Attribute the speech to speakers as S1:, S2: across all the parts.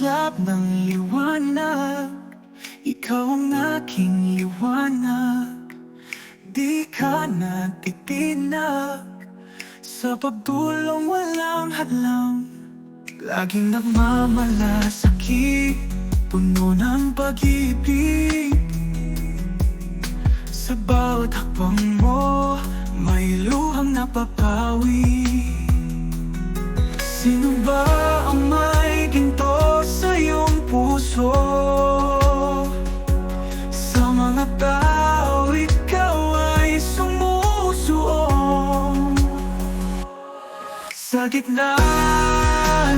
S1: islap ng liwanag. Ikaw ang aking liwanag, di ka natitinag. Sa pagdulong walang hadlang, laging nagmamalasakit, puno ng pag-ibig. Sa bawat hakbang mo, may luhang napapawi. Sino ba ang may ginto sa iyong puso? Sa mga tao, ikaw ay sumusuong. Sa gitna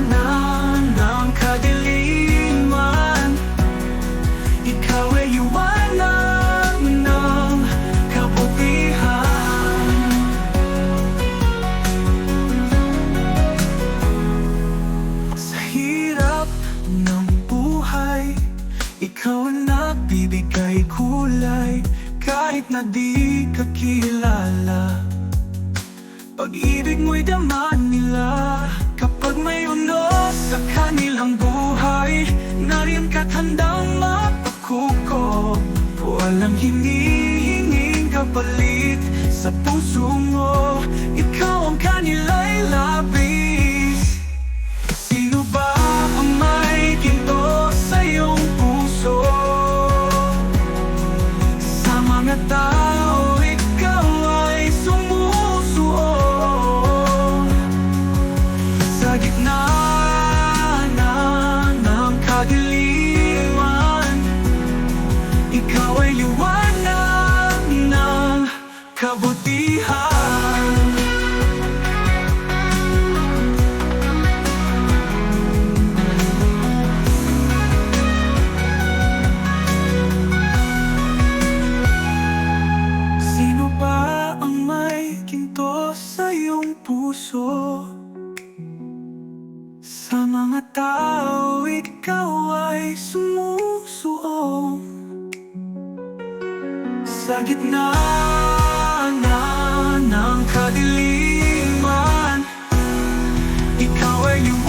S1: ng kadiliman, ikaw ay liwanag ng kabutihan. Sa hirap ng buhay, ikaw ang nagbibigay kulay. Kahit na di ka kilala, pag-ibig mo'y dama nila. Kapag may unos sa kanilang buhay, nariyan ka't handang mapakuko. Walang hinihinging kapalit sa puso mo, ikaw ang kanila'y labis. Sino ba ang may ginto sa iyong puso? Sa mga tao, ikaw ay sumusuong. Sa gitna ng kadiliman, ikaw ay liwanag ng kabutihan. Sino ba ang may ginto sa iyong puso? Sa mga tao, ikaw ay sumusuong. Sa gitna ng kadiliman, ikaw ay liwanag